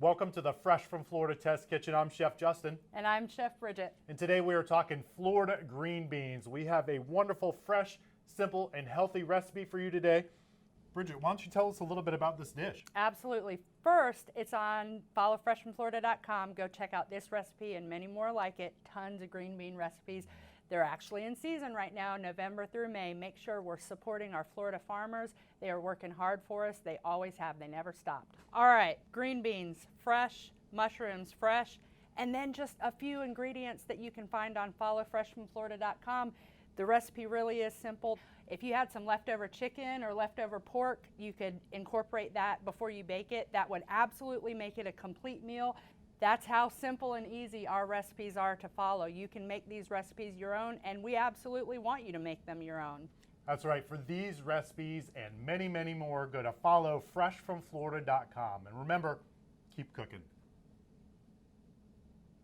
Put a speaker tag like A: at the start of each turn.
A: Welcome to the Fresh from Florida Test Kitchen. I'm Chef Justin.
B: And I'm Chef Bridget.
A: And today we are talking Florida green beans. We have a wonderful, fresh, simple, and healthy recipe for you today. Bridget, why don't you tell us a little bit about this dish?
B: Absolutely. First, it's on followfreshfromflorida.com. Go check out this recipe and many more like it. Tons of green bean recipes. They're actually in season right now, November through May. Make sure we're supporting our Florida farmers. They are working hard for us. They always have. They never stopped. All right, green beans, fresh, mushrooms, fresh, and then just a few ingredients that you can find on followfreshfromflorida.com. The recipe really is simple. If you had some leftover chicken or leftover pork, you could incorporate that before you bake it. That would absolutely make it a complete meal. That's how simple and easy our recipes are to follow. You can make these recipes your own, and we absolutely want you to make them your own.
A: That's right. For these recipes and many, many more, go to followfreshfromflorida.com. And remember, keep cooking.